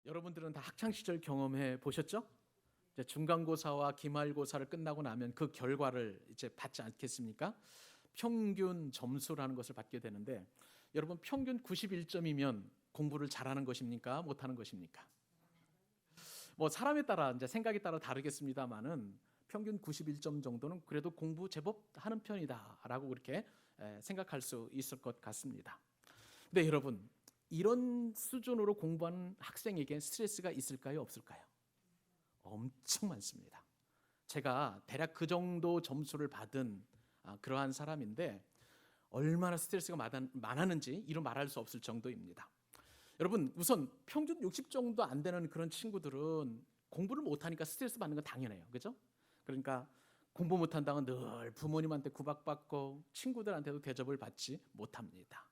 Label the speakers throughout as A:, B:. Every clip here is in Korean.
A: 여러분들은 다 학창 시절 경험해 보셨죠? 이제 중간고사와 기말고사를 끝나고 나면 그 결과를 이제 받지 않겠습니까? 평균 점수라는 것을 받게 되는데, 여러분 평균 91점이면 공부를 잘하는 것입니까? 못하는 것입니까? 뭐 사람에 따라 이제 생각에 따라 다르겠습니다만은 평균 91점 정도는 그래도 공부 제법 하는 편이다라고 그렇게 생각할 수 있을 것 같습니다. 근데 여러분, 이런 수준으로 공부하는 학생에게 스트레스가 있을까요? 없을까요? 엄청 많습니다. 제가 대략 그 정도 점수를 받은 그러한 사람인데, 얼마나 스트레스가 많았는지 이루 말할 수 없을 정도입니다. 여러분, 우선 평균 60 정도 안 되는 그런 친구들은 공부를 못하니까 스트레스 받는 건 당연해요. 그죠? 그러니까 공부 못한다고 늘 부모님한테 구박받고 친구들한테도 대접을 받지 못합니다.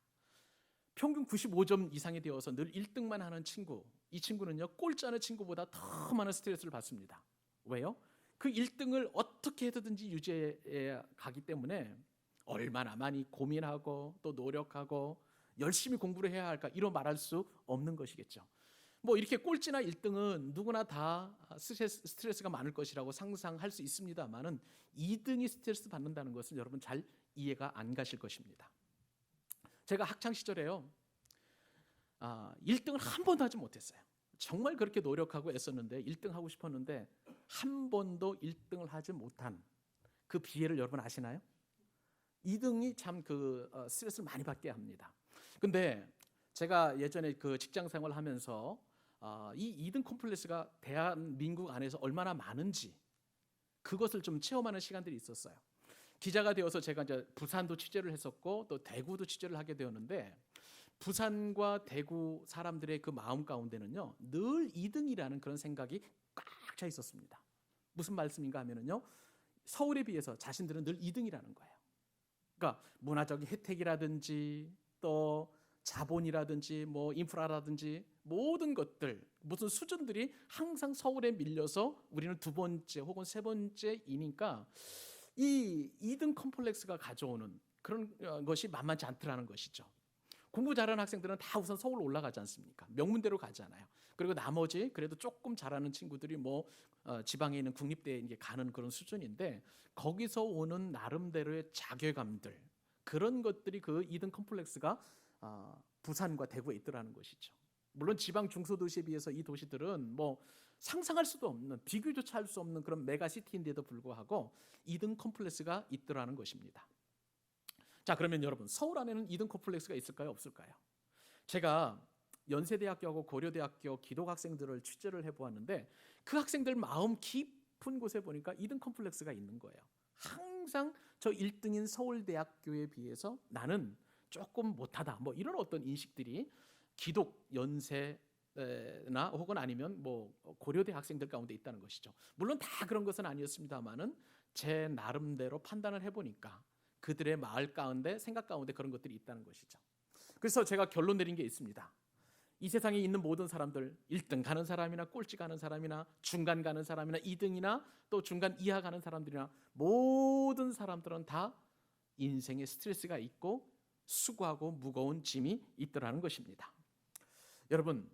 A: 평균 95점 이상이 되어서 늘 1등만 하는 친구, 이 친구는요, 꼴찌하는 친구보다 더 많은 스트레스를 받습니다. 왜요? 그 1등을 어떻게 해서든지 유지해 가기 때문에 얼마나 많이 고민하고 또 노력하고 열심히 공부를 해야 할까, 이런 말할 수 없는 것이겠죠. 뭐 이렇게 꼴찌나 1등은 누구나 다 스트레스가 많을 것이라고 상상할 수 있습니다만은 2등이 스트레스 받는다는 것은 여러분 잘 이해가 안 가실 것입니다. 제가 학창 시절에요, 1등을 한 번도 하지 못했어요. 정말 그렇게 노력하고 애썼는데 1등 하고 싶었는데 한 번도 1등을 하지 못한 그 비애를 여러분 아시나요? 2등이 참 스트레스를 많이 받게 합니다. 근데 제가 예전에 그 직장 생활을 하면서 이 2등 콤플렉스가 대한민국 안에서 얼마나 많은지 그것을 좀 체험하는 시간들이 있었어요. 기자가 되어서 제가 이제 부산도 취재를 했었고 또 대구도 취재를 하게 되었는데, 부산과 대구 사람들의 그 마음 가운데는요, 늘 2등이라는 그런 생각이 꽉 차 있었습니다. 무슨 말씀인가 하면은요, 서울에 비해서 자신들은 늘 2등이라는 거예요. 그러니까 문화적인 혜택이라든지 또 자본이라든지 뭐 인프라라든지 모든 것들, 무슨 수준들이 항상 서울에 밀려서 우리는 두 번째 혹은 세 번째이니까 이 2등 컴플렉스가 가져오는 그런 것이 만만치 않더라는 것이죠. 공부 잘하는 학생들은 다 우선 서울로 올라가지 않습니까? 명문대로 가잖아요. 그리고 나머지 그래도 조금 잘하는 친구들이 뭐 지방에 있는 국립대에 이제 가는 그런 수준인데, 거기서 오는 나름대로의 자괴감들, 그런 것들이 그 2등 컴플렉스가 부산과 대구에 있더라는 것이죠. 물론 지방 중소도시에 비해서 이 도시들은 뭐 상상할 수도 없는, 비교조차 할 수 없는 그런 메가시티인데도 불구하고 2등 컴플렉스가 있더라는 것입니다. 자, 그러면 여러분, 서울 안에는 2등 컴플렉스가 있을까요? 없을까요? 제가 연세대학교하고 고려대학교 기독 학생들을 취재를 해보았는데, 그 학생들 마음 깊은 곳에 보니까 2등 컴플렉스가 있는 거예요. 항상 저 1등인 서울대학교에 비해서 나는 조금 못하다, 뭐 이런 어떤 인식들이 기독 연세나 혹은 아니면 뭐 고려대 학생들 가운데 있다는 것이죠. 물론 다 그런 것은 아니었습니다만은 제 나름대로 판단을 해보니까 그들의 마을 가운데, 생각 가운데 그런 것들이 있다는 것이죠. 그래서 제가 결론 내린 게 있습니다. 이 세상에 있는 모든 사람들, 1등 가는 사람이나 꼴찌 가는 사람이나 중간 가는 사람이나 2등이나 또 중간 이하 가는 사람들이나 모든 사람들은 다 인생에 스트레스가 있고 수고하고 무거운 짐이 있더라는 것입니다. 여러분,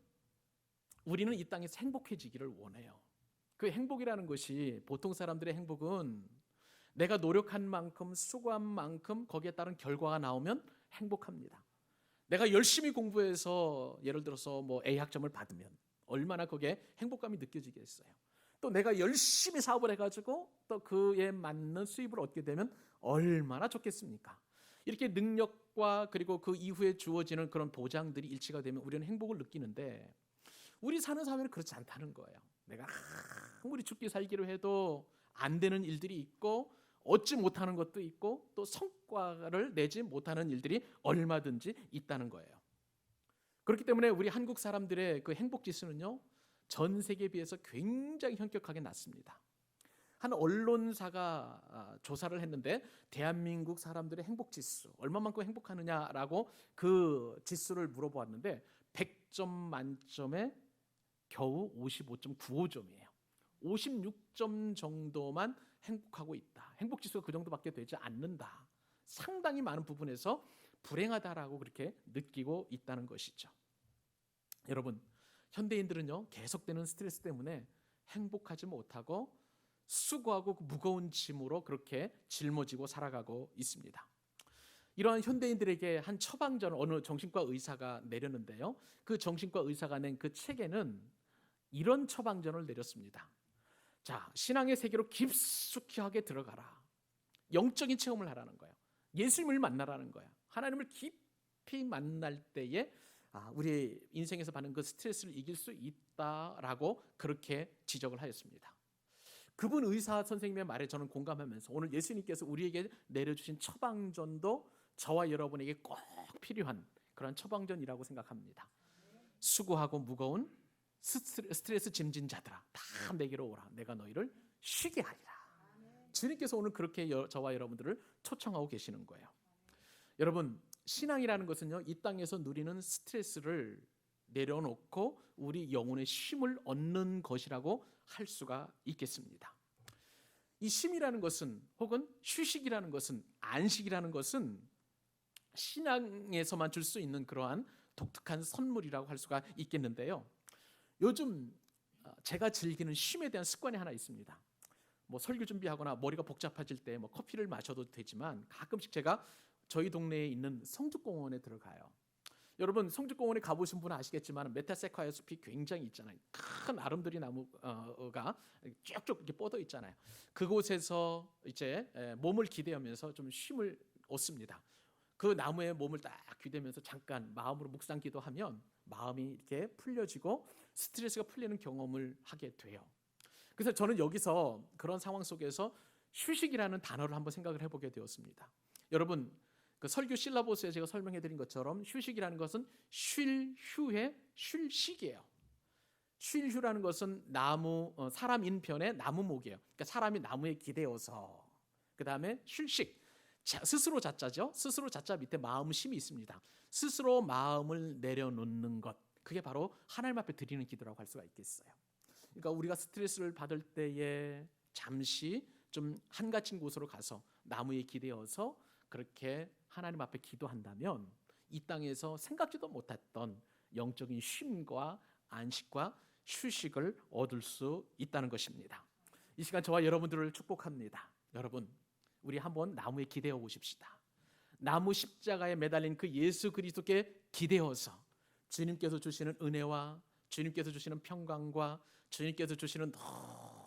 A: 우리는 이 땅에서 행복해지기를 원해요. 그 행복이라는 것이, 보통 사람들의 행복은 내가 노력한 만큼 수고한 만큼 거기에 따른 결과가 나오면 행복합니다. 내가 열심히 공부해서 예를 들어서 뭐 A 학점을 받으면 얼마나 거기에 행복감이 느껴지겠어요. 또 내가 열심히 사업을 해가지고 또 그에 맞는 수입을 얻게 되면 얼마나 좋겠습니까? 이렇게 능력과 그리고 그 이후에 주어지는 그런 보장들이 일치가 되면 우리는 행복을 느끼는데, 우리 사는 사회는 그렇지 않다는 거예요. 내가 아무리 죽기 살기로 해도 안 되는 일들이 있고 얻지 못하는 것도 있고 또 성과를 내지 못하는 일들이 얼마든지 있다는 거예요. 그렇기 때문에 우리 한국 사람들의 그 행복 지수는요, 전 세계에 비해서 굉장히 현격하게 낮습니다. 한 언론사가 조사를 했는데 대한민국 사람들의 행복 지수, 얼마만큼 행복하느냐라고 그 지수를 물어보았는데 100점 만점에 겨우 55.95점이에요. 56점 정도만 행복하고 있다. 행복지수가 그 정도밖에 되지 않는다. 상당히 많은 부분에서 불행하다라고 그렇게 느끼고 있다는 것이죠. 여러분, 현대인들은요, 계속되는 스트레스 때문에 행복하지 못하고 수고하고 그 무거운 짐으로 그렇게 짊어지고 살아가고 있습니다. 이러한 현대인들에게 한 처방전을 어느 정신과 의사가 내렸는데요, 그 정신과 의사가 낸 그 책에는 이런 처방전을 내렸습니다. 자, 신앙의 세계로 깊숙하게 들어가라. 영적인 체험을 하라는 거예요. 예수님을 만나라는 거예요. 하나님을 깊이 만날 때에 우리 인생에서 받는 그 스트레스를 이길 수 있다라고 그렇게 지적을 하였습니다. 그분 의사 선생님의 말에 저는 공감하면서 오늘 예수님께서 우리에게 내려주신 처방전도 저와 여러분에게 꼭 필요한 그런 처방전이라고 생각합니다. 수고하고 무거운 스트레스 짐진 자들아, 다 내게로 오라. 내가 너희를 쉬게 하리라. 주님께서 오늘 그렇게 저와 여러분들을 초청하고 계시는 거예요. 여러분, 신앙이라는 것은요, 이 땅에서 누리는 스트레스를 내려놓고 우리 영혼의 쉼을 얻는 것이라고 할 수가 있겠습니다. 이 쉼이라는 것은, 혹은 휴식이라는 것은, 안식이라는 것은 신앙에서만 줄 수 있는 그러한 독특한 선물이라고 할 수가 있겠는데요, 요즘 제가 즐기는 쉼에 대한 습관이 하나 있습니다. 뭐 설교 준비하거나 머리가 복잡해질 때 뭐 커피를 마셔도 되지만, 가끔씩 제가 저희 동네에 있는 성주공원에 들어가요. 여러분, 성주공원에 가보신 분은 아시겠지만 메타세콰이어 숲이 굉장히 있잖아요. 큰 아름드리 나무가 쭉쭉 이렇게 뻗어 있잖아요. 그곳에서 이제 몸을 기대하면서 좀 쉼을 얻습니다. 그 나무에 몸을 딱 기대면서 잠깐 마음으로 묵상 기도하면 마음이 이렇게 풀려지고 스트레스가 풀리는 경험을 하게 돼요. 그래서 저는 여기서 그런 상황 속에서 휴식이라는 단어를 한번 생각을 해보게 되었습니다. 여러분, 그 설교 실라보스에 제가 설명해드린 것처럼 휴식이라는 것은 쉴 휴의 쉴식이에요. 쉴 휴라는 것은 사람 인편의 나무목이에요. 그러니까 사람이 나무에 기대어서, 그 다음에 쉴식, 스스로 자자죠. 스스로 자자 밑에 마음 쉼이 있습니다. 스스로 마음을 내려놓는 것, 그게 바로 하나님 앞에 드리는 기도라고 할 수가 있겠어요. 그러니까 우리가 스트레스를 받을 때에 잠시 좀 한가친 곳으로 가서 나무에 기대어서 그렇게 하나님 앞에 기도한다면 이 땅에서 생각지도 못했던 영적인 쉼과 안식과 휴식을 얻을 수 있다는 것입니다. 이 시간 저와 여러분들을 축복합니다. 여러분, 우리 한번 나무에 기대어 보십시다. 나무 십자가에 매달린 그 예수 그리스도께 기대어서 주님께서 주시는 은혜와 주님께서 주시는 평강과 주님께서 주시는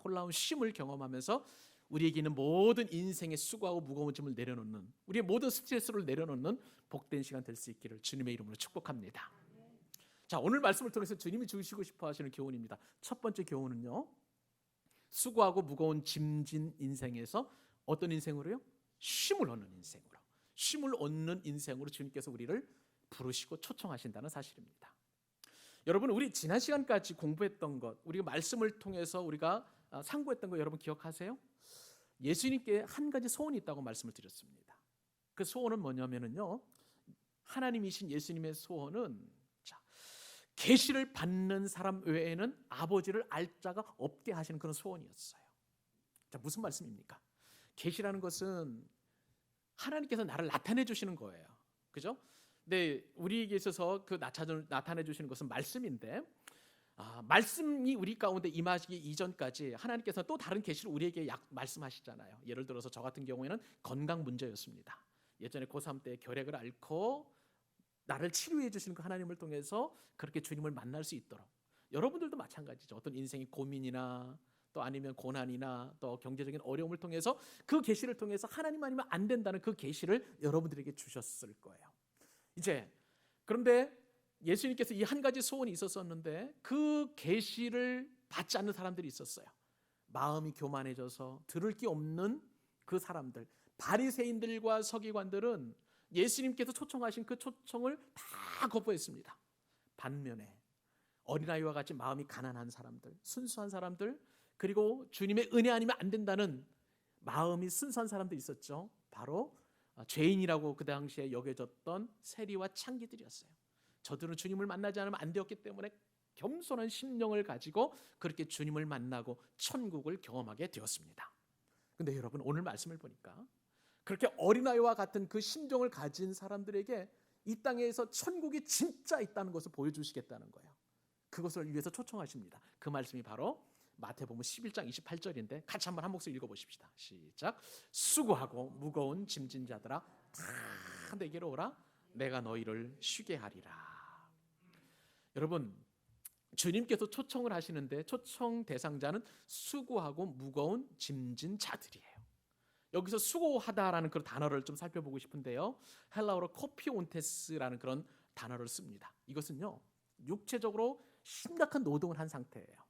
A: 놀라운 쉼을 경험하면서 우리에게 있는 모든 인생의 수고하고 무거운 짐을 내려놓는, 우리의 모든 스트레스를 내려놓는 복된 시간 될 수 있기를 주님의 이름으로 축복합니다. 자, 오늘 말씀을 통해서 주님이 주시고 싶어 하시는 교훈입니다. 첫 번째 교훈은요, 수고하고 무거운 짐진 인생에서 어떤 인생으로요? 쉼을 얻는 인생으로, 쉼을 얻는 인생으로 주님께서 우리를 부르시고 초청하신다는 사실입니다. 여러분, 우리 지난 시간까지 공부했던 것, 우리가 말씀을 통해서 우리가 상고했던 거 여러분 기억하세요? 예수님께 한 가지 소원이 있다고 말씀을 드렸습니다. 그 소원은 뭐냐면요, 하나님이신 예수님의 소원은 계시를 받는 사람 외에는 아버지를 알 자가 없게 하시는 그런 소원이었어요. 자, 무슨 말씀입니까? 계시라는 것은 하나님께서 나를 나타내 주시는 거예요. 그죠? 네, 우리에게 있어서 그 나타내 주시는 것은 말씀인데, 말씀이 우리 가운데 임하시기 이전까지 하나님께서 또 다른 계시를 우리에게 말씀하시잖아요. 예를 들어서 저 같은 경우에는 건강 문제였습니다. 예전에 고3 때 결핵을 앓고 나를 치료해 주시는 그 하나님을 통해서 그렇게 주님을 만날 수 있도록, 여러분들도 마찬가지죠. 어떤 인생의 고민이나 또 아니면 고난이나 또 경제적인 어려움을 통해서 그 계시를 통해서 하나님 아니면 안 된다는 그 계시를 여러분들에게 주셨을 거예요. 이제 그런데 예수님께서 이 한 가지 소원이 있었었는데 그 계시를 받지 않는 사람들이 있었어요. 마음이 교만해져서 들을 게 없는 그 사람들, 바리새인들과 서기관들은 예수님께서 초청하신 그 초청을 다 거부했습니다. 반면에 어린아이와 같이 마음이 가난한 사람들, 순수한 사람들, 그리고 주님의 은혜 아니면 안 된다는 마음이 순수한 사람들이 있었죠. 바로 죄인이라고 그 당시에 여겨졌던 세리와 창기들이었어요. 저들은 주님을 만나지 않으면 안 되었기 때문에 겸손한 심령을 가지고 그렇게 주님을 만나고 천국을 경험하게 되었습니다. 근데 여러분, 오늘 말씀을 보니까 그렇게 어린아이와 같은 그 심정을 가진 사람들에게 이 땅에서 천국이 진짜 있다는 것을 보여주시겠다는 거예요. 그것을 위해서 초청하십니다. 그 말씀이 바로 마태복음 11장 28절인데 같이 한번 한 목소리 읽어보십시다. 시작. 수고하고 무거운 짐진 자들아 다 내게로 오라. 내가 너희를 쉬게 하리라. 여러분, 주님께서 초청을 하시는데 초청 대상자는 수고하고 무거운 짐진 자들이에요. 여기서 수고하다라는 그런 단어를 좀 살펴보고 싶은데요, 헬라어로 코피온테스라는 그런 단어를 씁니다. 이것은요, 육체적으로 심각한 노동을 한 상태예요.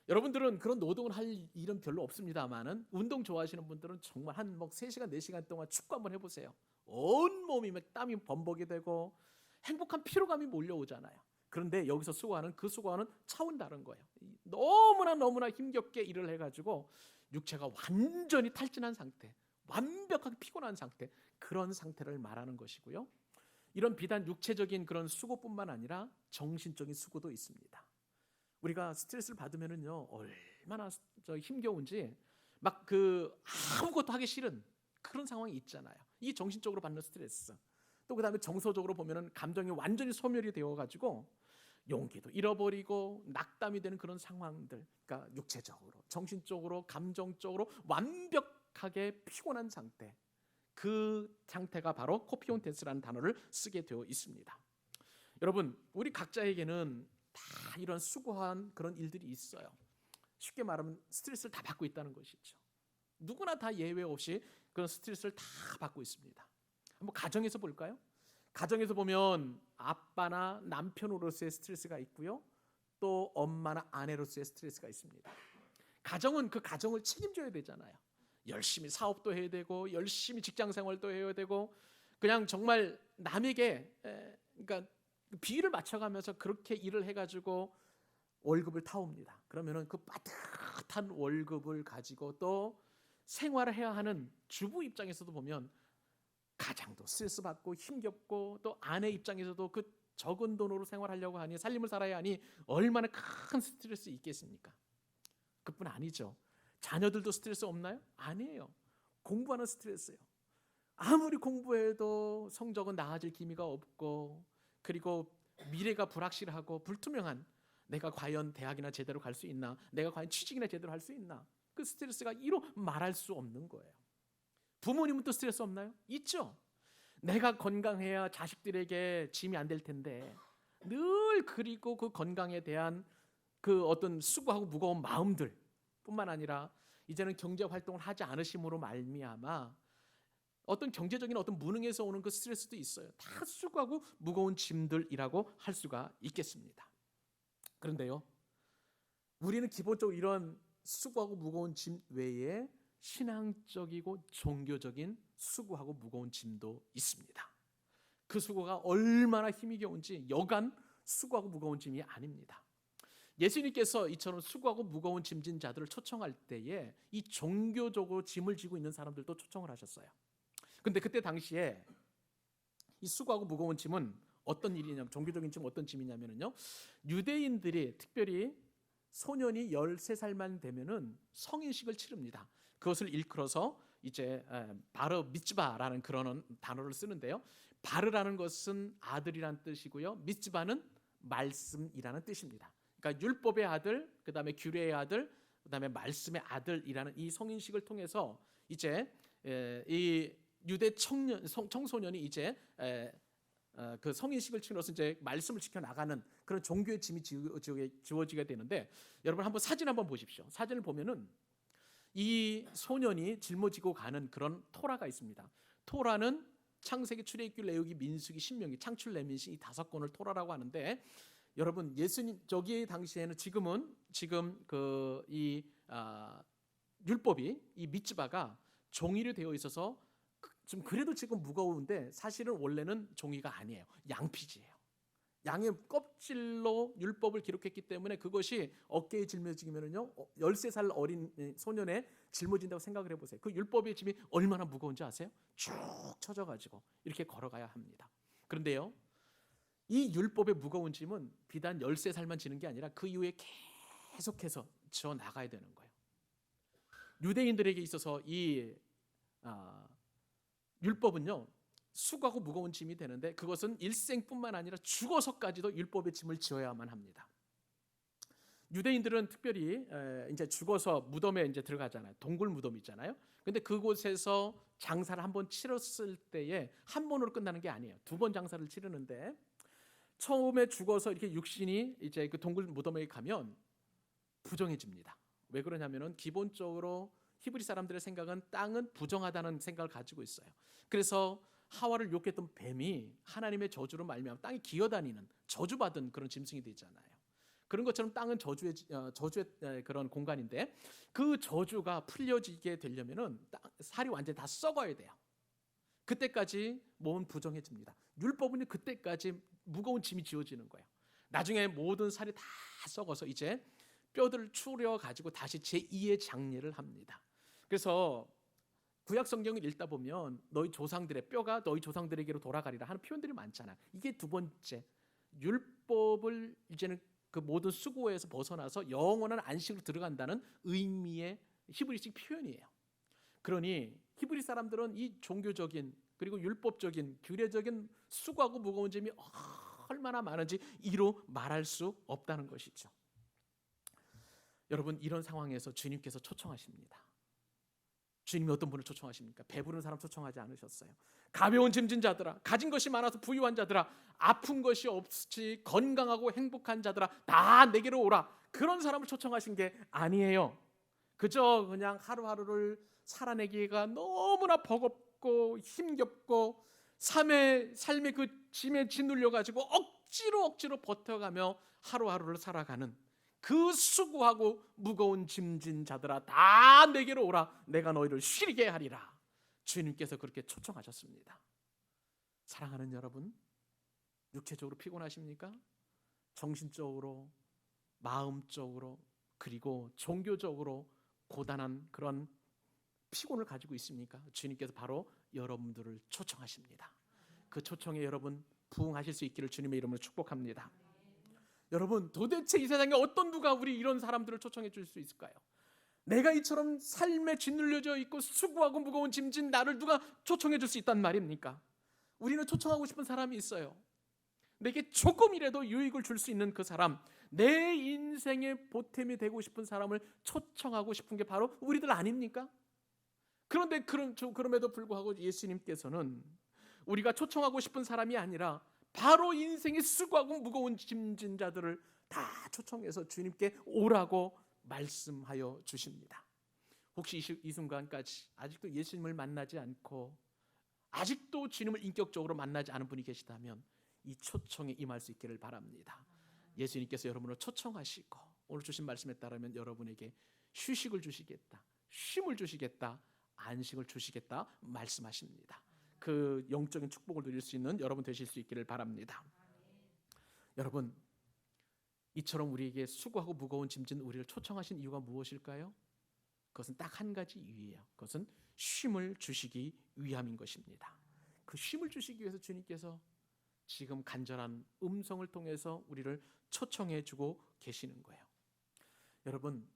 A: 여러분들은 그런 노동을 할 일은 별로 없습니다만은 운동 좋아하시는 분들은 정말 한 3시간 4시간 동안 축구 한번 해보세요. 온 몸이 막 땀이 범벅이 되고 행복한 피로감이 몰려오잖아요. 그런데 여기서 수고하는 그 수고하는 차원 다른 거예요. 너무나 힘겹게 일을 해가지고 육체가 완전히 탈진한 상태, 완벽하게 피곤한 상태, 그런 상태를 말하는 것이고요. 이런 비단 육체적인 그런 수고뿐만 아니라 정신적인 수고도 있습니다. 우리가 스트레스를 받으면은요, 얼마나 힘겨운지 막 아무것도 하기 싫은 그런 상황이 있잖아요. 이 정신적으로 받는 스트레스. 또 그다음에 정서적으로 보면은 감정이 완전히 소멸이 되어가지고 용기도 잃어버리고 낙담이 되는 그런 상황들. 그러니까 육체적으로, 정신적으로, 감정적으로 완벽하게 피곤한 상태. 그 상태가 바로 코피온테스라는 단어를 쓰게 되어 있습니다. 여러분, 우리 각자에게는 다 이런 수고한 그런 일들이 있어요. 쉽게 말하면 스트레스를 다 받고 있다는 것이죠. 누구나 다 예외 없이 그런 스트레스를 다 받고 있습니다. 한번 가정에서 볼까요? 가정에서 보면 아빠나 남편으로서의 스트레스가 있고요, 또 엄마나 아내로서의 스트레스가 있습니다. 가정은 그 가정을 책임져야 되잖아요. 열심히 사업도 해야 되고 열심히 직장 생활도 해야 되고 그냥 정말 남에게 그러니까 비위를 맞춰가면서 그렇게 일을 해가지고 월급을 타옵니다. 그러면은 그 빠듯한 월급을 가지고 또 생활을 해야 하는 주부 입장에서도 보면 가장도 스트레스 받고 힘겹고 또 아내 입장에서도 그 적은 돈으로 생활하려고 하니, 살림을 살아야 하니 얼마나 큰 스트레스 있겠습니까? 그뿐 아니죠. 자녀들도 스트레스 없나요? 아니에요. 공부하는 스트레스예요. 아무리 공부해도 성적은 나아질 기미가 없고, 그리고 미래가 불확실하고 불투명한, 내가 과연 대학이나 제대로 갈 수 있나, 내가 과연 취직이나 제대로 할 수 있나, 그 스트레스가 이로 말할 수 없는 거예요. 부모님은 또 스트레스 없나요? 있죠. 내가 건강해야 자식들에게 짐이 안 될 텐데 늘, 그리고 그 건강에 대한 그 어떤 수고하고 무거운 마음들 뿐만 아니라 이제는 경제 활동을 하지 않으심으로 말미암아 어떤 경제적인 어떤 무능에서 오는 그 스트레스도 있어요. 다 수고하고 무거운 짐들이라고 할 수가 있겠습니다. 그런데요, 우리는 기본적으로 이런 수고하고 무거운 짐 외에 신앙적이고 종교적인 수고하고 무거운 짐도 있습니다. 그 수고가 얼마나 힘이 겨운지 여간 수고하고 무거운 짐이 아닙니다. 예수님께서 이처럼 수고하고 무거운 짐진 자들을 초청할 때에 이 종교적으로 짐을 지고 있는 사람들도 초청을 하셨어요. 근데 그때 당시에 이 수고하고 무거운 짐은 어떤 일이냐면, 종교적인 짐은 어떤 짐이냐면요, 유대인들이 특별히 소년이 13살만 되면은 성인식을 치릅니다. 그것을 일컬어서 이제 바르 미츠바라는 그런 단어를 쓰는데요, 바르라는 것은 아들이란 뜻이고요, 미츠바는 말씀이라는 뜻입니다. 그러니까 율법의 아들, 그다음에 규례의 아들, 그다음에 말씀의 아들이라는 이 성인식을 통해서 이제 이 유대 청소년이 이제 그 성인식을 치러서 이제 말씀을 지켜 나가는 그런 종교의 짐이 지워지게 되는데, 여러분 한번 사진 한번 보십시오. 사진을 보면은 이 소년이 짊어지고 가는 그런 토라가 있습니다. 토라는 창세기, 출애굽기, 레위기, 민수기, 신명기, 창출, 레위기 이 5권을 토라라고 하는데, 여러분 예수님 저기 당시에는 지금 이 율법이, 이 미츠바가 종이로 되어 있어서 좀 그래도 지금 무거운데 사실은 원래는 종이가 아니에요. 양피지예요. 양의 껍질로 율법을 기록했기 때문에 그것이 어깨에 짊어지면은요, 13살 어린 소년에 짊어진다고 생각을 해보세요. 그 율법의 짐이 얼마나 무거운지 아세요? 쭉 쳐져가지고 이렇게 걸어가야 합니다. 그런데요, 이 율법의 무거운 짐은 비단 13살만 지는 게 아니라 그 이후에 계속해서 져 나가야 되는 거예요. 유대인들에게 있어서 이 율법은요, 수고하고 무거운 짐이 되는데 그것은 일생뿐만 아니라 죽어서까지도 율법의 짐을 지어야만 합니다. 유대인들은 특별히 이제 죽어서 무덤에 이제 들어가잖아요. 동굴 무덤 있잖아요. 근데 그곳에서 장사를 한번 치렀을 때에 한 번으로 끝나는 게 아니에요. 두 번 장사를 치르는데 처음에 죽어서 이렇게 육신이 이제 그 동굴 무덤에 가면 부정해집니다. 왜 그러냐면은 기본적으로 히브리 사람들의 생각은 땅은 부정하다는 생각을 가지고 있어요. 그래서 하와를 욕했던 뱀이 하나님의 저주로 말미암아 땅이 기어다니는 저주받은 그런 짐승이 되잖아요. 그런 것처럼 땅은 저주의 그런 공간인데 그 저주가 풀려지게 되려면은 살이 완전히 다 썩어야 돼요. 그때까지 몸은 부정해집니다. 율법은 그때까지 무거운 짐이 지어지는 거예요. 나중에 모든 살이 다 썩어서 이제 뼈들을 추려 가지고 다시 제2의 장례를 합니다. 그래서 구약 성경을 읽다 보면 너희 조상들의 뼈가 너희 조상들에게로 돌아가리라 하는 표현들이 많잖아요. 이게 두 번째, 율법을 이제는 그 모든 수고에서 벗어나서 영원한 안식으로 들어간다는 의미의 히브리식 표현이에요. 그러니 히브리 사람들은 이 종교적인 그리고 율법적인 규례적인 수고하고 무거운 짐이 얼마나 많은지 이로 말할 수 없다는 것이죠. 여러분, 이런 상황에서 주님께서 초청하십니다. 주님이 어떤 분을 초청하십니까? 배부른 사람 초청하지 않으셨어요. 가벼운 짐진 자들아, 가진 것이 많아서 부유한 자들아, 아픈 것이 없이 건강하고 행복한 자들아, 다 내게로 오라. 그런 사람을 초청하신 게 아니에요. 그저 그냥 하루하루를 살아내기가 너무나 버겁고 힘겹고 삶의 그 짐에 짓눌려 가지고 억지로 버텨가며 하루하루를 살아가는 그 수고하고 무거운 짐진 자들아, 다 내게로 오라. 내가 너희를 쉬게 하리라. 주님께서 그렇게 초청하셨습니다. 사랑하는 여러분, 육체적으로 피곤하십니까? 정신적으로, 마음적으로, 그리고 종교적으로 고단한 그런 피곤을 가지고 있습니까? 주님께서 바로 여러분들을 초청하십니다. 그 초청에 여러분 부응하실 수 있기를 주님의 이름으로 축복합니다. 여러분, 도대체 이 세상에 어떤 누가 우리 이런 사람들을 초청해 줄 수 있을까요? 내가 이처럼 삶에 짓눌려져 있고 수고하고 무거운 짐진 나를 누가 초청해 줄 수 있단 말입니까? 우리는 초청하고 싶은 사람이 있어요. 내게 조금이라도 유익을 줄 수 있는 그 사람, 내 인생의 보탬이 되고 싶은 사람을 초청하고 싶은 게 바로 우리들 아닙니까? 그런데 그럼에도 불구하고 예수님께서는 우리가 초청하고 싶은 사람이 아니라 바로 인생의 수고하고 무거운 짐진 자들을 다 초청해서 주님께 오라고 말씀하여 주십니다. 혹시 이 순간까지 아직도 예수님을 만나지 않고 아직도 주님을 인격적으로 만나지 않은 분이 계시다면 이 초청에 임할 수 있기를 바랍니다. 예수님께서 여러분을 초청하시고 오늘 주신 말씀에 따르면 여러분에게 휴식을 주시겠다, 쉼을 주시겠다, 안식을 주시겠다 말씀하십니다. 그 영적인 축복을 누릴 수 있는 여러분 되실 수 있기를 바랍니다. 여러분, 이처럼 우리에게 수고하고 무거운 짐진 우리를 초청하신 이유가 무엇일까요? 그것은 딱 한 가지 이유예요. 그것은 쉼을 주시기 위함인 것입니다. 그 쉼을 주시기 위해서 주님께서 지금 간절한 음성을 통해서 우리를 초청해 주고 계시는 거예요. 여러분,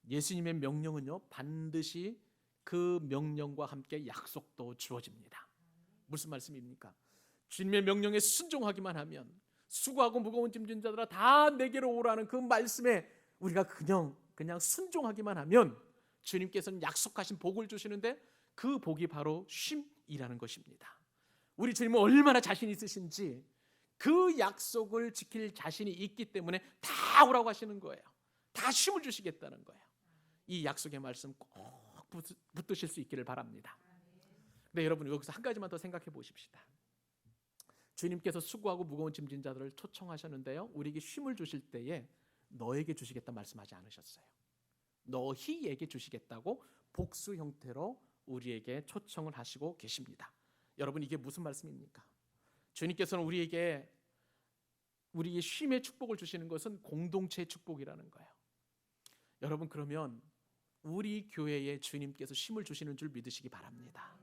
A: 예수님의 명령은요 반드시 그 명령과 함께 약속도 주어집니다. 무슨 말씀입니까? 주님의 명령에 순종하기만 하면 수고하고 무거운 짐진 자들아 다 내게로 오라는 그 말씀에 우리가 그냥 순종하기만 하면 주님께서는 약속하신 복을 주시는데 그 복이 바로 쉼이라는 것입니다. 우리 주님은 얼마나 자신 있으신지 그 약속을 지킬 자신이 있기 때문에 다 오라고 하시는 거예요. 다 쉼을 주시겠다는 거예요. 이 약속의 말씀 꼭 붙드실 수 있기를 바랍니다. 근데 여러분, 여기서 한 가지만 더 생각해 보십시다. 주님께서 수고하고 무거운 짐진 자들을 초청하셨는데요, 우리에게 쉼을 주실 때에 너에게 주시겠다 말씀하지 않으셨어요. 너희에게 주시겠다고 복수 형태로 우리에게 초청을 하시고 계십니다. 여러분, 이게 무슨 말씀입니까? 주님께서는 우리에게 쉼의 축복을 주시는 것은 공동체의 축복이라는 거예요. 여러분, 그러면 우리 교회에 주님께서 쉼을 주시는 줄 믿으시기 바랍니다.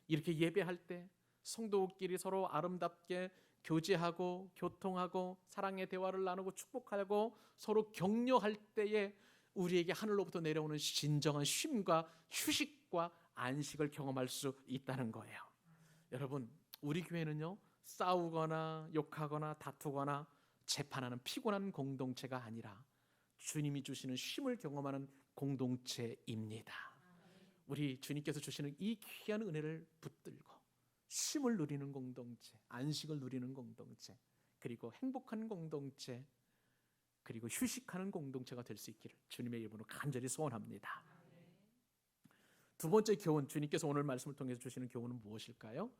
A: 이렇게 예배할 때 성도끼리 서로 아름답게 교제하고 교통하고 사랑의 대화를 나누고 축복하고 서로 격려할 때에 우리에게 하늘로부터 내려오는 진정한 쉼과 휴식과 안식을 경험할 수 있다는 거예요. 여러분, 우리 교회는요 싸우거나 욕하거나 다투거나 재판하는 피곤한 공동체가 아니라 주님이 주시는 쉼을 경험하는 공동체입니다. 우리 주님께서 주시는 이 귀한 은혜를 붙들고 쉼을 누리는 공동체, 안식을 누리는 공동체, 그리고 행복한 공동체, 그리고 휴식하는 공동체가 될 수 있기를 주님의 이름으로 간절히 소원합니다. 두 번째 교훈, 주님께서 오늘 말씀을 통해서 주시는 교훈은 무엇일까요?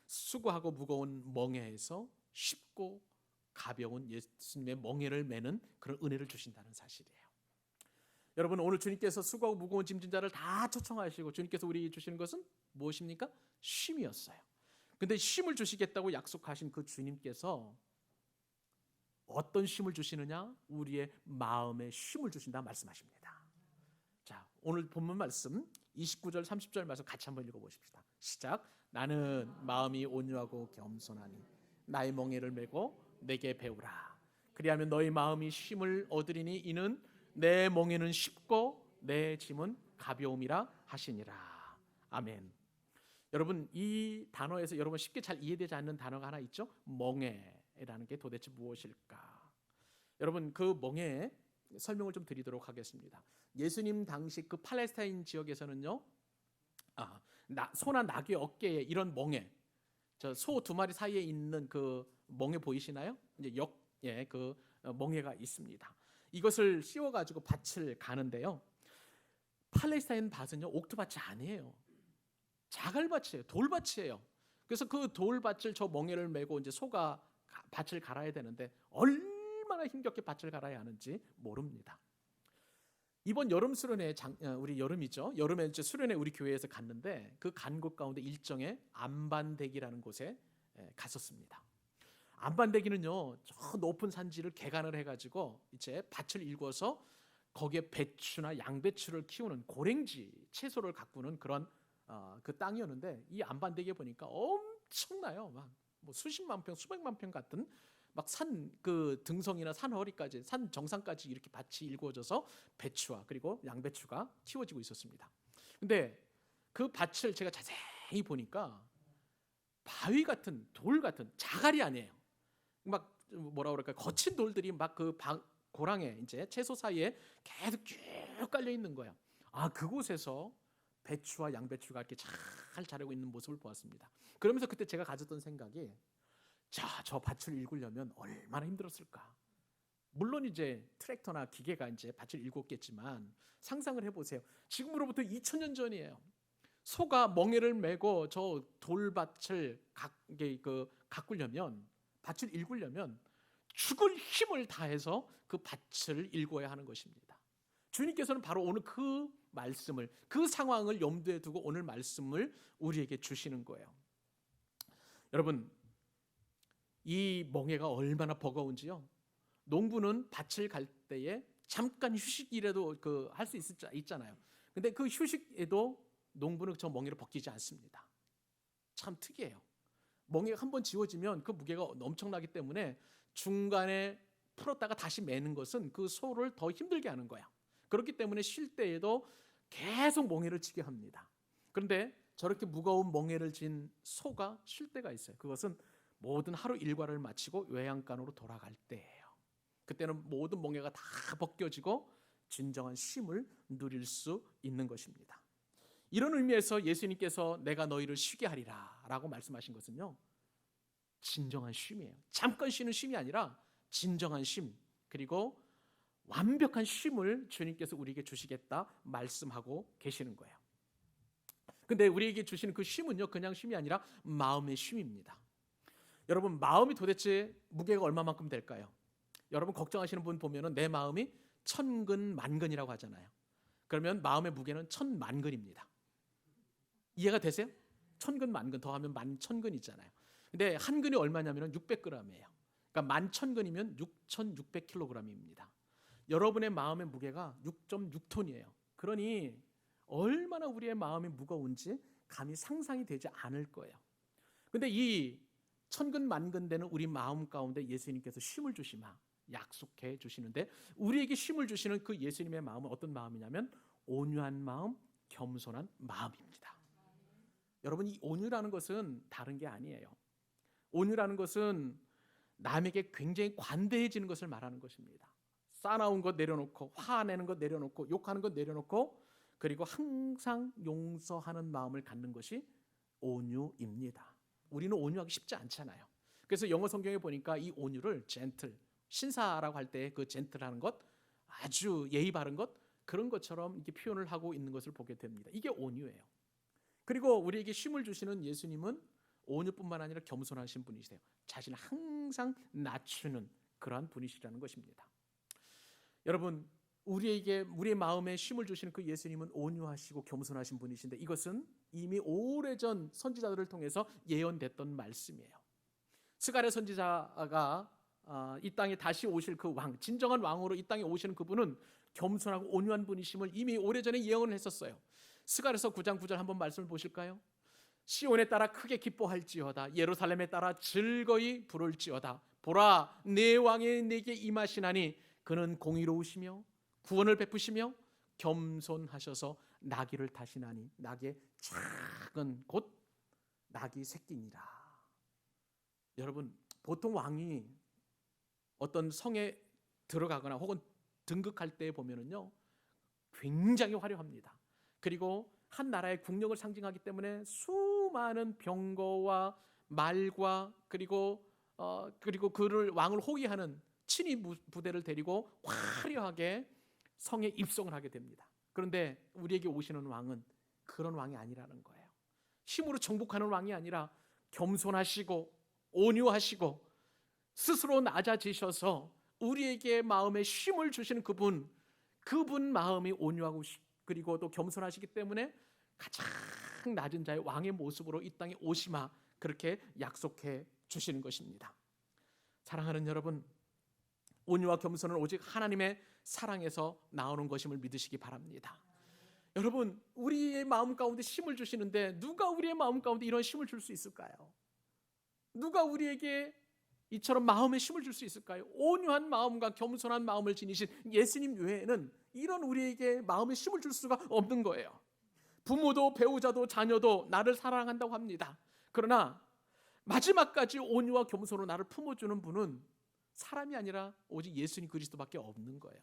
A: 수고하고 무거운 멍에에서 쉽고 가벼운 예수님의 멍에를 매는 그런 은혜를 주신다는 사실이에요. 여러분, 오늘 주님께서 수고하고 무거운 짐진 자를 다 초청하시고 주님께서 우리 주시는 것은 무엇입니까? 쉼이었어요. 근데 쉼을 주시겠다고 약속하신 그 주님께서 어떤 쉼을 주시느냐? 우리의 마음에 쉼을 주신다 말씀하십니다. 자, 오늘 본문 말씀 29절 30절 말씀 같이 한번 읽어보십시다. 시작. 나는 마음이 온유하고 겸손하니 나의 멍에를 메고 내게 배우라. 그리하면 너희 마음이 쉼을 얻으리니 이는 내 멍에는 쉽고 내 짐은 가벼움이라 하시니라. 아멘. 여러분, 이 단어에서 여러분 쉽게 잘 이해되지 않는 단어가 하나 있죠? 멍에라는 게 도대체 무엇일까? 여러분, 그 멍에 설명을 좀 드리도록 하겠습니다. 예수님 당시 그 팔레스타인 지역에서는요, 소나 나귀 어깨에 이런 멍에, 저 소 두 마리 사이에 있는 그 멍에 보이시나요? 이제 그 멍에가 있습니다. 이것을 씌워가지고 밭을 가는데요. 팔레스타인 밭은요, 옥토밭이 아니에요. 자갈밭이에요. 돌밭이에요. 그래서 그 돌밭을 저 멍에를 메고 이제 소가 밭을 갈아야 되는데 얼마나 힘겹게 밭을 갈아야 하는지 모릅니다. 이번 여름 수련회 우리 여름이죠. 여름에 이제 수련회 우리 교회에서 갔는데 그 간 곳 가운데 일정에 안반대기라는 곳에 갔었습니다. 안반대기는요, 저 높은 산지를 개간을 해가지고 이제 밭을 일궈서 거기에 배추나 양배추를 키우는 고랭지 채소를 가꾸는 그런 그 땅이었는데 이 안반대기에 보니까 엄청나요. 막 뭐 수십만 평, 수백만 평 같은 막 산 그 등성이나 산 허리까지, 산 정상까지 이렇게 밭이 일궈져서 배추와 그리고 양배추가 키워지고 있었습니다. 근데 그 밭을 제가 자세히 보니까 바위 같은 돌 같은 자갈이 아니에요. 막 뭐라 그럴까, 거친 돌들이 막 그 고랑에 이제 채소 사이에 계속 쭉 깔려 있는 거야. 그곳에서 배추와 양배추가 이렇게 잘 자라고 있는 모습을 보았습니다. 그러면서 그때 제가 가졌던 생각이, 저 밭을 일구려면 얼마나 힘들었을까. 물론 이제 트랙터나 기계가 이제 밭을 일궜겠지만 상상을 해보세요. 지금으로부터 2000년 전이에요. 소가 멍에를 메고 저 돌밭을 가꾸려면, 밭을 일구려면 죽을 힘을 다해서 그 밭을 일궈야 하는 것입니다. 주님께서는 바로 오늘 그 말씀을, 그 상황을 염두에 두고 오늘 말씀을 우리에게 주시는 거예요. 여러분, 이 멍에가 얼마나 버거운지요. 농부는 밭을 갈 때에 잠깐 휴식이라도 할 수 있잖아요. 근데 그 휴식에도 농부는 저 멍에를 벗기지 않습니다. 참 특이해요. 멍에가 한번 지워지면 그 무게가 엄청나기 때문에 중간에 풀었다가 다시 매는 것은 그 소를 더 힘들게 하는 거야. 그렇기 때문에 쉴 때에도 계속 멍에를 지게 합니다. 그런데 저렇게 무거운 멍에를 진 소가 쉴 때가 있어요. 그것은 모든 하루 일과를 마치고 외양간으로 돌아갈 때예요. 그때는 모든 멍에가 다 벗겨지고 진정한 쉼을 누릴 수 있는 것입니다. 이런 의미에서 예수님께서 내가 너희를 쉬게 하리라 라고 말씀하신 것은요, 진정한 쉼이에요. 잠깐 쉬는 쉼이 아니라 진정한 쉼, 그리고 완벽한 쉼을 주님께서 우리에게 주시겠다 말씀하고 계시는 거예요. 근데 우리에게 주시는 그 쉼은요, 그냥 쉼이 아니라 마음의 쉼입니다. 여러분, 마음이 도대체 무게가 얼마만큼 될까요? 여러분, 걱정하시는 분 보면은 내 마음이 천근 만근이라고 하잖아요. 그러면 마음의 무게는 천만근입니다. 이해가 되세요? 천근 만근 더하면 만천근 있잖아요. 근데 한 근이 얼마냐면 600g이에요. 그러니까 만천근이면 6600kg입니다. 여러분의 마음의 무게가 6.6톤이에요. 그러니 얼마나 우리의 마음이 무거운지 감히 상상이 되지 않을 거예요. 근데 이 천근 만근 되는 우리 마음 가운데 예수님께서 쉼을 주시마 약속해 주시는데, 우리에게 쉼을 주시는 그 예수님의 마음은 어떤 마음이냐면 온유한 마음, 겸손한 마음입니다. 여러분, 이 온유라는 것은 다른 게 아니에요. 온유라는 것은 남에게 굉장히 관대해지는 것을 말하는 것입니다. 싸나운 것 내려놓고, 화내는 것 내려놓고, 욕하는 것 내려놓고, 그리고 항상 용서하는 마음을 갖는 것이 온유입니다. 우리는 온유하기 쉽지 않잖아요. 그래서 영어 성경에 보니까 이 온유를 젠틀, 신사라고 할 때 그 젠틀하는 것, 아주 예의 바른 것, 그런 것처럼 이렇게 표현을 하고 있는 것을 보게 됩니다. 이게 온유예요. 그리고 우리에게 쉼을 주시는 예수님은 온유뿐만 아니라 겸손하신 분이세요. 자신을 항상 낮추는 그러한 분이시라는 것입니다. 여러분, 우리의 마음에 쉼을 주시는 그 예수님은 온유하시고 겸손하신 분이신데, 이것은 이미 오래전 선지자들을 통해서 예언됐던 말씀이에요. 스가랴 선지자가 이 땅에 다시 오실 그 왕, 진정한 왕으로 이 땅에 오시는 그분은 겸손하고 온유한 분이심을 이미 오래전에 예언을 했었어요. 스가랴서 9장 9절 한번 말씀을 보실까요? 시온에 따라 크게 기뻐할지어다, 예루살렘에 따라 즐거이 부를지어다. 보라, 내 왕이 내게 임하시나니 그는 공의로우시며 구원을 베푸시며 겸손하셔서 나귀를 타시나니 낙의 작은 곧 낙이 새끼니라. 여러분, 보통 왕이 어떤 성에 들어가거나 혹은 등극할 때 보면은요, 굉장히 화려합니다. 그리고 한 나라의 국력을 상징하기 때문에 수많은 병거와 말과 그리고 그를 왕을 호위하는 친위 부대를 데리고 화려하게 성에 입성을 하게 됩니다. 그런데 우리에게 오시는 왕은 그런 왕이 아니라는 거예요. 힘으로 정복하는 왕이 아니라 겸손하시고 온유하시고 스스로 낮아지셔서 우리에게 마음에 쉼을 주시는 그분 마음이 온유하고 그리고 또 겸손하시기 때문에 가장 낮은 자의 왕의 모습으로 이 땅에 오시마, 그렇게 약속해 주시는 것입니다. 사랑하는 여러분, 온유와 겸손은 오직 하나님의 사랑에서 나오는 것임을 믿으시기 바랍니다. 여러분, 우리의 마음 가운데 쉼을 주시는데 누가 우리의 마음 가운데 이런 쉼을 줄 수 있을까요? 누가 우리에게 이처럼 마음에 쉼을 줄 수 있을까요? 온유한 마음과 겸손한 마음을 지니신 예수님 외에는 이런 우리에게 마음에 쉼을 줄 수가 없는 거예요. 부모도 배우자도 자녀도 나를 사랑한다고 합니다. 그러나 마지막까지 온유와 겸손으로 나를 품어주는 분은 사람이 아니라 오직 예수님 그리스도밖에 없는 거예요.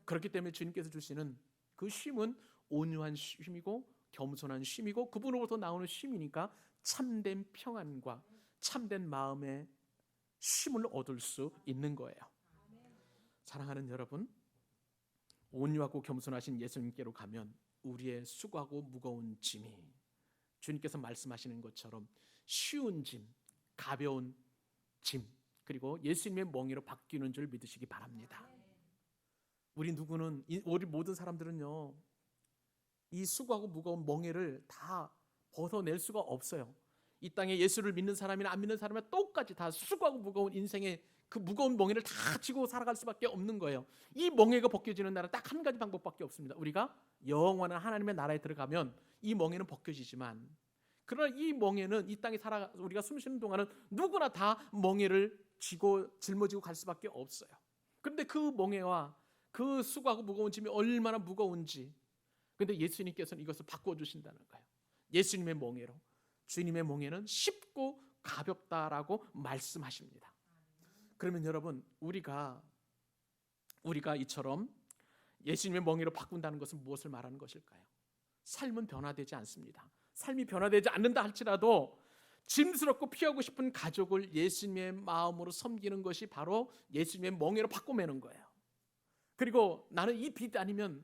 A: 그렇기 때문에 주님께서 주시는 그 쉼은 온유한 쉼이고 겸손한 쉼이고 그분으로부터 나오는 쉼이니까 참된 평안과 참된 마음의 쉼을 얻을 수 있는 거예요. 사랑하는 여러분, 온유하고 겸손하신 예수님께로 가면 우리의 수고하고 무거운 짐이 주님께서 말씀하시는 것처럼 쉬운 짐, 가벼운 짐, 그리고 예수님의 멍에로 바뀌는 줄 믿으시기 바랍니다. 우리 모든 사람들은요, 이 수고하고 무거운 멍에를 다 벗어낼 수가 없어요. 이 땅에 예수를 믿는 사람이나 안 믿는 사람이나 똑같이 다 수고하고 무거운 인생의 그 무거운 멍에를 다 지고 살아갈 수밖에 없는 거예요. 이 멍에가 벗겨지는 날은 딱 한 가지 방법밖에 없습니다. 우리가 영원한 하나님의 나라에 들어가면 이 멍에는 벗겨지지만, 그러나 이 멍에는 이 땅에 우리가 숨 쉬는 동안은 누구나 다 멍에를 짊어지고 갈 수밖에 없어요. 그런데 그 멍에와 그 수고하고 무거운 짐이 얼마나 무거운지, 그런데 예수님께서는 이것을 바꿔주신다는 거예요. 예수님의 멍에로, 주님의 멍에는 쉽고 가볍다라고 말씀하십니다. 그러면 여러분, 우리가 이처럼 예수님의 멍에로 바꾼다는 것은 무엇을 말하는 것일까요? 삶은 변화되지 않습니다. 삶이 변화되지 않는다 할지라도 짐스럽고 피하고 싶은 가족을 예수님의 마음으로 섬기는 것이 바로 예수님의 멍에로 바꿔매는 거예요. 그리고 나는 이 빚 아니면,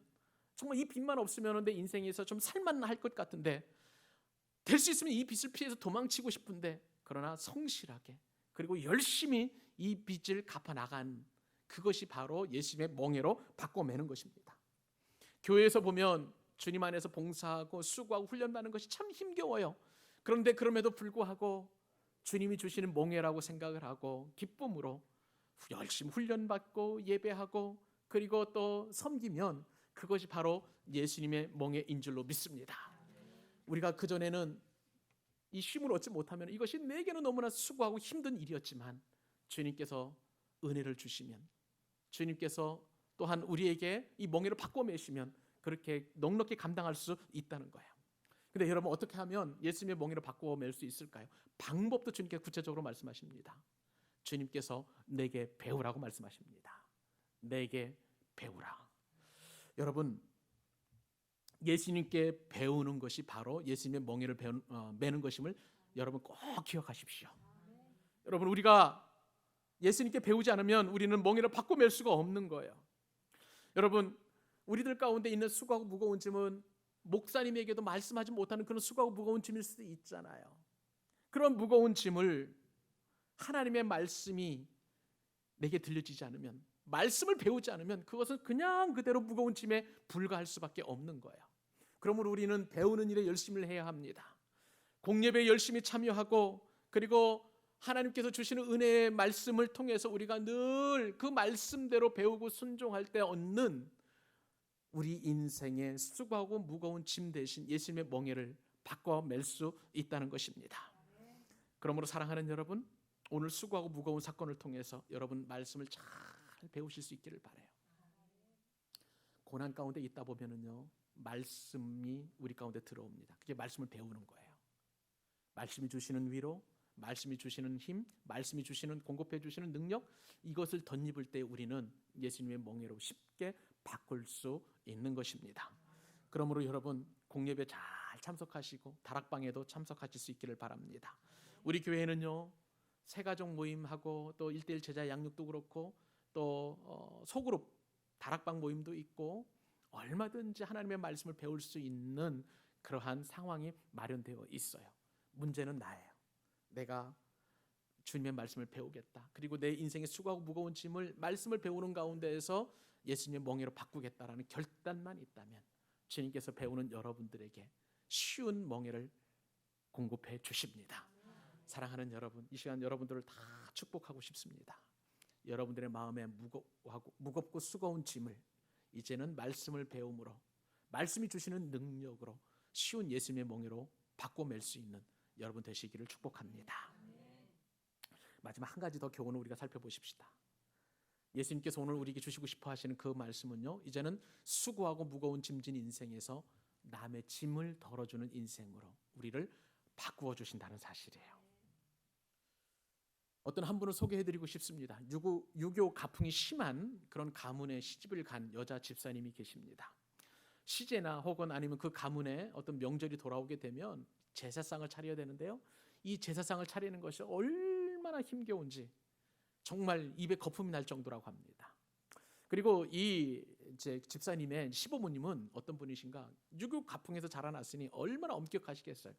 A: 정말 이 빚만 없으면 내 인생에서 좀 살만할 것 같은데, 될 수 있으면 이 빚을 피해서 도망치고 싶은데, 그러나 성실하게 그리고 열심히 이 빚을 갚아나간 그것이 바로 예수님의 멍에로 바꿔매는 것입니다. 교회에서 보면 주님 안에서 봉사하고 수고하고 훈련받는 것이 참 힘겨워요. 그런데 그럼에도 불구하고 주님이 주시는 멍에라고 생각을 하고 기쁨으로 열심히 훈련받고 예배하고 그리고 또 섬기면 그것이 바로 예수님의 멍에인 줄로 믿습니다. 우리가 그전에는 이 쉼을 얻지 못하면 이것이 내게는 너무나 수고하고 힘든 일이었지만, 주님께서 은혜를 주시면, 주님께서 또한 우리에게 이 멍에를 바꿔매시면 그렇게 넉넉히 감당할 수 있다는 거예요. 근데 여러분, 어떻게 하면 예수님의 멍에를 바꿔맬 수 있을까요? 방법도 주님께서 구체적으로 말씀하십니다. 주님께서 내게 배우라고 말씀하십니다. 내게 배우라. 여러분, 예수님께 배우는 것이 바로 예수님의 멍에를 매는 것임을 여러분 꼭 기억하십시오. 여러분, 우리가 예수님께 배우지 않으면 우리는 멍에를 바꿔 맬 수가 없는 거예요. 여러분, 우리들 가운데 있는 수고하고 무거운 짐은 목사님에게도 말씀하지 못하는 그런 수고하고 무거운 짐일 수도 있잖아요. 그런 무거운 짐을 하나님의 말씀이 내게 들려지지 않으면, 말씀을 배우지 않으면 그것은 그냥 그대로 무거운 짐에 불과할 수밖에 없는 거예요. 그러므로 우리는 배우는 일에 열심을 해야 합니다. 공예배에 열심히 참여하고, 그리고 하나님께서 주시는 은혜의 말씀을 통해서 우리가 늘 그 말씀대로 배우고 순종할 때 얻는 우리 인생의 수고하고 무거운 짐 대신 예수님의 멍에를 바꿔 맬 수 있다는 것입니다. 그러므로 사랑하는 여러분, 오늘 수고하고 무거운 사건을 통해서 여러분 말씀을 잘 배우실 수 있기를 바라요. 고난 가운데 있다 보면은요, 말씀이 우리 가운데 들어옵니다. 그게 말씀을 배우는 거예요. 말씀이 주시는 위로, 말씀이 주시는 힘, 말씀이 주시는 공급해 주시는 능력, 이것을 덧입을 때 우리는 예수님의 멍에로 쉽게 바꿀 수 있는 것입니다. 그러므로 여러분, 공예배 잘 참석하시고 다락방에도 참석하실 수 있기를 바랍니다. 우리 교회는요, 새가족 모임하고 또 1:1 제자 양육도 그렇고 또 소그룹 다락방 모임도 있고 얼마든지 하나님의 말씀을 배울 수 있는 그러한 상황이 마련되어 있어요. 문제는 나예요. 내가 주님의 말씀을 배우겠다. 그리고 내 인생의 수고하고 무거운 짐을 말씀을 배우는 가운데에서 예수님의 멍에로 바꾸겠다라는 결단만 있다면 주님께서 배우는 여러분들에게 쉬운 멍에를 공급해 주십니다. 사랑하는 여러분, 이 시간 여러분들을 다 축복하고 싶습니다. 여러분들의 마음에 무겁고 수고운 짐을 이제는 말씀을 배움으로, 말씀이 주시는 능력으로 쉬운 예수님의 멍에로 바꿔 맬 수 있는 여러분 되시기를 축복합니다. 마지막 한 가지 더 교훈을 우리가 살펴보십시다. 예수님께서 오늘 우리에게 주시고 싶어 하시는 그 말씀은요, 이제는 수고하고 무거운 짐진 인생에서 남의 짐을 덜어주는 인생으로 우리를 바꾸어 주신다는 사실이에요. 어떤 한 분을 소개해드리고 싶습니다. 유교 가풍이 심한 그런 가문에 시집을 간 여자 집사님이 계십니다. 시제나 혹은 아니면 그 가문에 어떤 명절이 돌아오게 되면 제사상을 차려야 되는데요, 이 제사상을 차리는 것이 얼마나 힘겨운지 정말 입에 거품이 날 정도라고 합니다. 그리고 이 이제 집사님의 시부모님은 어떤 분이신가, 유교 가풍에서 자라났으니 얼마나 엄격하시겠어요.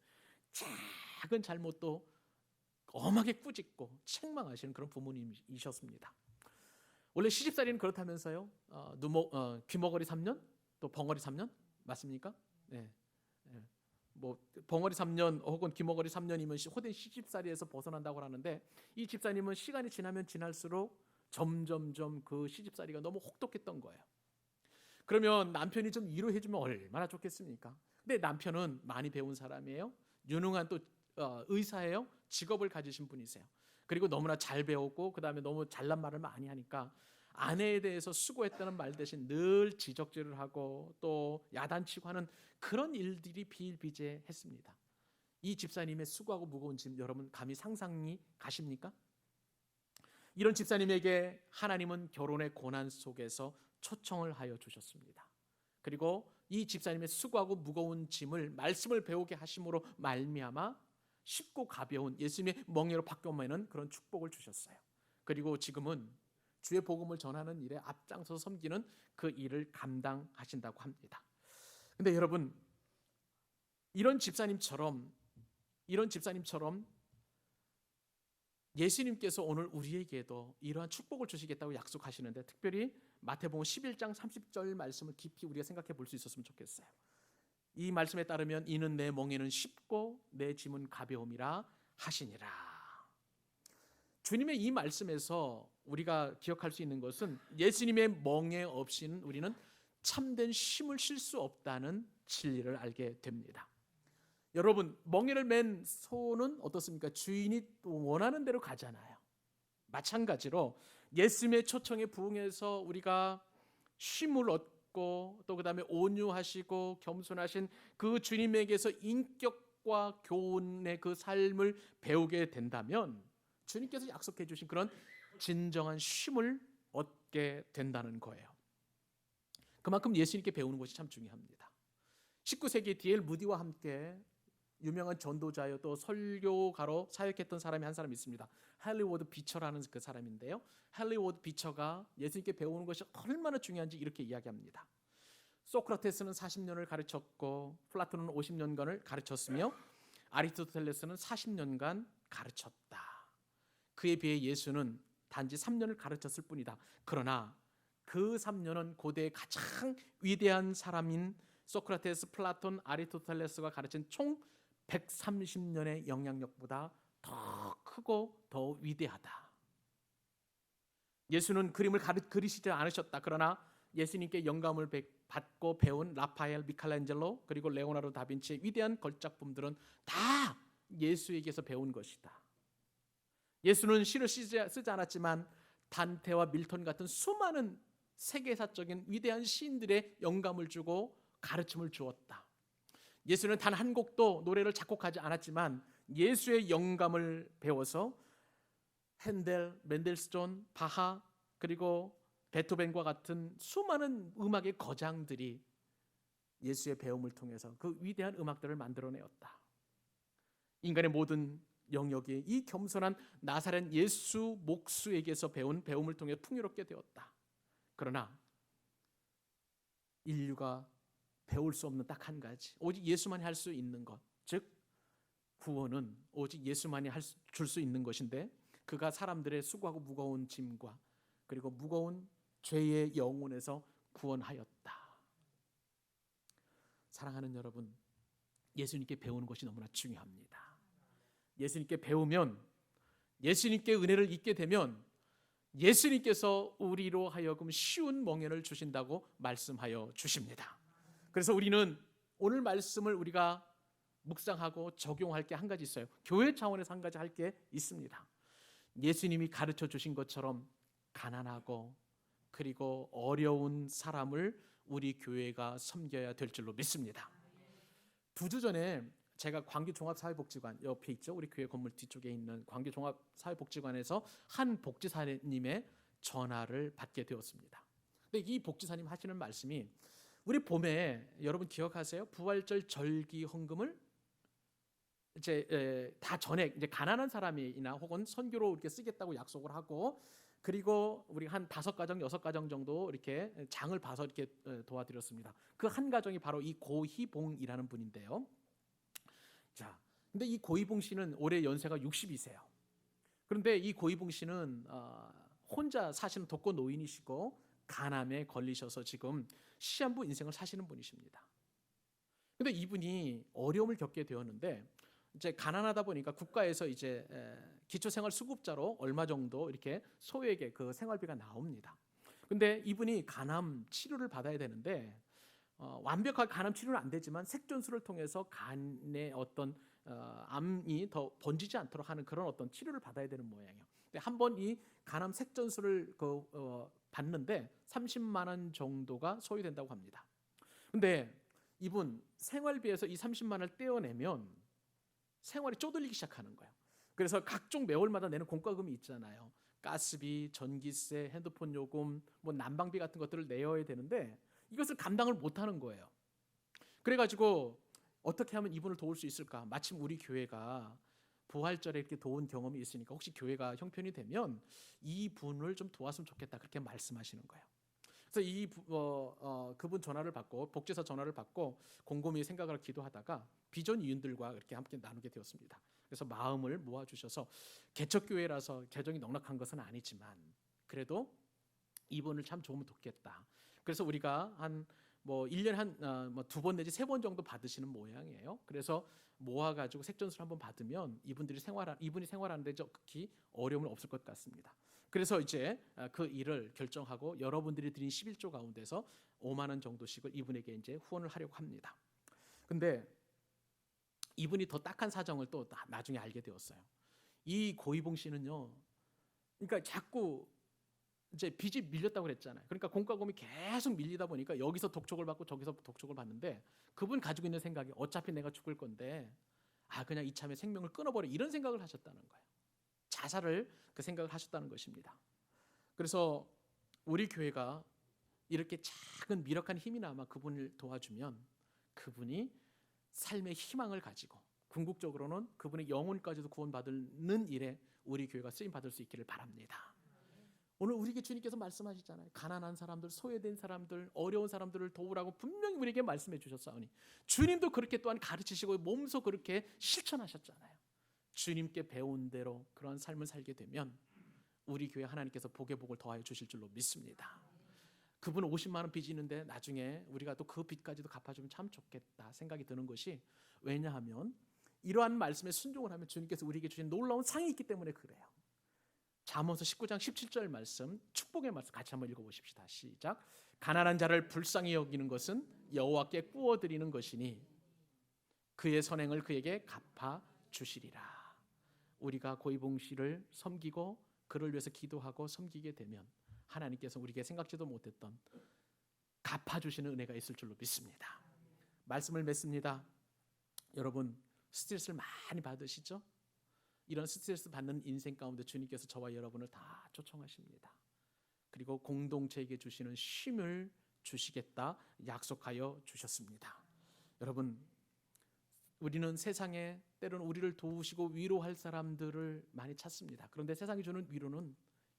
A: 작은 잘못도 엄하게 꾸짖고 책망하시는 그런 부모님이셨습니다. 원래 시집살이는 그렇다면서요, 귀머거리 3년, 또 벙어리 3년 맞습니까? 네. 뭐 벙어리 3년 혹은 귀머거리 3년이면 호된 시집살이에서 벗어난다고 하는데, 이 집사님은 시간이 지나면 지날수록 점점점 그 시집살이가 너무 혹독했던 거예요. 그러면 남편이 좀 위로해주면 얼마나 좋겠습니까? 근데 남편은 많이 배운 사람이에요. 유능한 또 의사예요. 직업을 가지신 분이세요. 그리고 너무나 잘 배웠고 그다음에 너무 잘난 말을 많이 하니까 아내에 대해서 수고했다는 말 대신 늘 지적질을 하고 또 야단치고 하는 그런 일들이 비일비재했습니다. 이 집사님의 수고하고 무거운 짐 여러분 감히 상상이 가십니까? 이런 집사님에게 하나님은 결혼의 고난 속에서 초청을 하여 주셨습니다. 그리고 이 집사님의 수고하고 무거운 짐을 말씀을 배우게 하심으로 말미암아 쉽고 가벼운 예수님의 멍에로 바뀌어매는 그런 축복을 주셨어요. 그리고 지금은 주의 복음을 전하는 일에 앞장서서 섬기는 그 일을 감당하신다고 합니다. 근데 여러분, 이런 집사님처럼 예수님께서 오늘 우리에게도 이러한 축복을 주시겠다고 약속하시는데, 특별히 마태복음 11장 30절 말씀을 깊이 우리가 생각해 볼 수 있었으면 좋겠어요. 이 말씀에 따르면 이는 내 멍에는 쉽고 내 짐은 가벼움이라 하시니라. 주님의 이 말씀에서 우리가 기억할 수 있는 것은 예수님의 멍에 없이는 우리는 참된 쉼을 쉴 수 없다는 진리를 알게 됩니다. 여러분, 멍에를 맨 소는 어떻습니까? 주인이 원하는 대로 가잖아요. 마찬가지로 예수님의 초청에 부응해서 우리가 쉼을 얻고 또 그다음에 온유하시고 겸손하신 그 주님에게서 인격과 교훈의 그 삶을 배우게 된다면 주님께서 약속해 주신 그런 진정한 쉼을 얻게 된다는 거예요. 그만큼 예수님께 배우는 것이 참 중요합니다. 19세기 D.L. 무디와 함께 유명한 전도자요 또 설교가로 사역했던 사람이 한 사람이 있습니다. 헨리 워드 비처라는 그 사람인데요. 헨리 워드 비처가 예수님께 배우는 것이 얼마나 중요한지 이렇게 이야기합니다. 소크라테스는 40년을 가르쳤고 플라톤은 50년간을 가르쳤으며 아리스토텔레스는 40년간 가르쳤다. 그에 비해 예수는 단지 3년을 가르쳤을 뿐이다. 그러나 그 3년은 고대의 가장 위대한 사람인 소크라테스, 플라톤, 아리스토텔레스가 가르친 총 130년의 영향력보다 더 크고 더 위대하다. 예수는 그림을 그리시지 않으셨다. 그러나 예수님께 영감을 받고 배운 라파엘, 미켈란젤로 그리고 레오나르도 다빈치의 위대한 걸작품들은 다 예수에게서 배운 것이다. 예수는 시를 쓰지 않았지만 단테와 밀턴 같은 수많은 세계사적인 위대한 시인들의 영감을 주고 가르침을 주었다. 예수는 단 한 곡도 노래를 작곡하지 않았지만 예수의 영감을 배워서 핸델, 멘델스존, 바하 그리고 베토벤과 같은 수많은 음악의 거장들이 예수의 배움을 통해서 그 위대한 음악들을 만들어내었다. 인간의 모든 영역이 이 겸손한 나사렛 예수 목수에게서 배운 배움을 통해 풍요롭게 되었다. 그러나 인류가 배울 수 없는 딱 한 가지, 오직 예수만이 할 수 있는 것, 즉 구원은 오직 예수만이 줄 수 있는 것인데 그가 사람들의 수고하고 무거운 짐과 그리고 무거운 죄의 영혼에서 구원하였다. 사랑하는 여러분, 예수님께 배우는 것이 너무나 중요합니다. 예수님께 배우면, 예수님께 은혜를 잊게 되면 예수님께서 우리로 하여금 쉬운 멍에를 주신다고 말씀하여 주십니다. 그래서 우리는 오늘 말씀을 우리가 묵상하고 적용할 게 한 가지 있어요. 교회 차원에서 한 가지 할 게 있습니다. 예수님이 가르쳐 주신 것처럼 가난하고 그리고 어려운 사람을 우리 교회가 섬겨야 될 줄로 믿습니다. 2주 전에 제가 광교 종합사회복지관 옆에 있죠. 우리 교회 건물 뒤쪽에 있는 광교 종합사회복지관에서 한 복지사님의 전화를 받게 되었습니다. 근데 이 복지사님 하시는 말씀이 우리 봄에 여러분 기억하세요? 부활절 절기 헌금을 이제 다 전액 이제 가난한 사람이나 혹은 선교로 이렇게 쓰겠다고 약속을 하고 그리고 우리 한 5가정, 6가정 정도 이렇게 장을 봐서 이렇게 도와드렸습니다. 그 한 가정이 바로 이 고희봉이라는 분인데요. 자, 근데 이 고희봉 씨는 올해 연세가 60이세요. 그런데 이 고희봉 씨는 혼자 사시는 독거 노인이시고 간암에 걸리셔서 지금 시한부 인생을 사시는 분이십니다. 근데 이분이 어려움을 겪게 되었는데 이제 가난하다 보니까 국가에서 이제 기초생활수급자로 얼마 정도 이렇게 소액의 그 생활비가 나옵니다. 근데 이분이 간암 치료를 받아야 되는데 완벽하게 간암 치료는 안 되지만 색전술을 통해서 간에 어떤 암이 더 번지지 않도록 하는 그런 어떤 치료를 받아야 되는 모양이에요. 근데 한번 이 간암 색전술을 받는데 30만 원 정도가 소요된다고 합니다. 근데 이분 생활비에서 이 30만 원을 떼어내면 생활이 쪼들리기 시작하는 거예요. 그래서 각종 매월마다 내는 공과금이 있잖아요. 가스비, 전기세, 핸드폰 요금, 뭐 난방비 같은 것들을 내어야 되는데 이것을 감당을 못하는 거예요. 그래가지고 어떻게 하면 이분을 도울 수 있을까? 마침 우리 교회가 부활절에 이렇게 도운 경험이 있으니까 혹시 교회가 형편이 되면 이 분을 좀 도왔으면 좋겠다 그렇게 말씀하시는 거예요. 그래서 그분 전화를 받고 복지사 전화를 받고 곰곰이 생각을 기도하다가 비전 이윤들과 이렇게 함께 나누게 되었습니다. 그래서 마음을 모아주셔서 개척교회라서 재정이 넉넉한 것은 아니지만 그래도 이분을 참 좋으면 좋겠다. 그래서 우리가 한 1년에 한 2번 내지 3번 정도 받으시는 모양이에요. 그래서 모아가지고 색전술 한번 받으면 이분이 생활하는데 극히 어려움은 없을 것 같습니다. 그래서 이제 그 일을 결정하고 여러분들이 드린 11조 가운데서 5만 원 정도씩을 이분에게 이제 후원을 하려고 합니다. 근데 이분이 더 딱한 사정을 또 나중에 알게 되었어요. 이 고희봉 씨는요, 그러니까 자꾸 이제 빚이 밀렸다고 그랬잖아요. 그러니까 공과금이 계속 밀리다 보니까 여기서 독촉을 받고 저기서 독촉을 받는데 그분 가지고 있는 생각이 어차피 내가 죽을 건데 그냥 이참에 생명을 끊어버려 이런 생각을 하셨다는 거예요. 자살을 그 생각을 하셨다는 것입니다. 그래서 우리 교회가 이렇게 작은 미력한 힘이나마 그분을 도와주면 그분이 삶의 희망을 가지고 궁극적으로는 그분의 영혼까지도 구원받는 일에 우리 교회가 쓰임 받을 수 있기를 바랍니다. 오늘 우리에게 주님께서 말씀하시잖아요. 가난한 사람들, 소외된 사람들, 어려운 사람들을 도우라고 분명히 우리에게 말씀해 주셨사오니 주님도 그렇게 또한 가르치시고 몸소 그렇게 실천하셨잖아요. 주님께 배운 대로 그런 삶을 살게 되면 우리 교회 하나님께서 복의 복을 더하여 주실 줄로 믿습니다. 그분 50만 원 빚이 있는데 나중에 우리가 또 그 빚까지도 갚아주면 참 좋겠다 생각이 드는 것이, 왜냐하면 이러한 말씀에 순종을 하면 주님께서 우리에게 주신 놀라운 상이 있기 때문에 그래요. 잠언서 19장 17절 말씀, 축복의 말씀 같이 한번 읽어보십시다. 시작. 가난한 자를 불쌍히 여기는 것은 여호와께 구워드리는 것이니 그의 선행을 그에게 갚아주시리라. 우리가 고이봉씨를 섬기고 그를 위해서 기도하고 섬기게 되면 하나님께서 우리에게 생각지도 못했던 갚아주시는 은혜가 있을 줄로 믿습니다. 말씀을 맺습니다. 여러분, 스트레스를 많이 받으시죠? 이런 스트레스 받는 인생 가운데 주님께서 저와 여러분을 다 초청하십니다. 그리고 공동체에게 주시는 쉼을 주시겠다 약속하여 주셨습니다. 여러분, 우리는 세상에 때로는 우리를 도우시고 위로할 사람들을 많이 찾습니다. 그런데 세상이 주는 위로는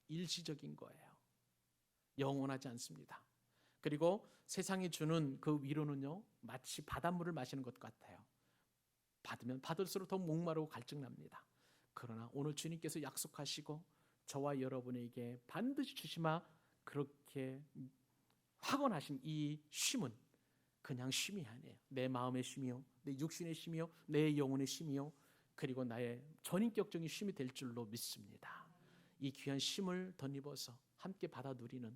A: 일시적인 거예요. 영원하지 않습니다. 그리고 세상이 주는 그 위로는요, 마치 바닷물을 마시는 것 같아요. 받으면 받을수록 더 목마르고 갈증납니다. 그러나 오늘 주님께서 약속하시고 저와 여러분에게 반드시 주시마 그렇게 확언하신 이 쉼은 그냥 쉼이 아니에요. 내 마음의 쉼이요, 내 육신의 쉼이요, 내 영혼의 쉼이요, 그리고 나의 전인격적인 쉼이 될 줄로 믿습니다. 이 귀한 쉼을 덧입어서 함께 받아 누리는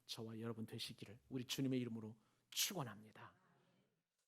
A: 저와 여러분 되시기를 우리 주님의 이름으로 축원합니다.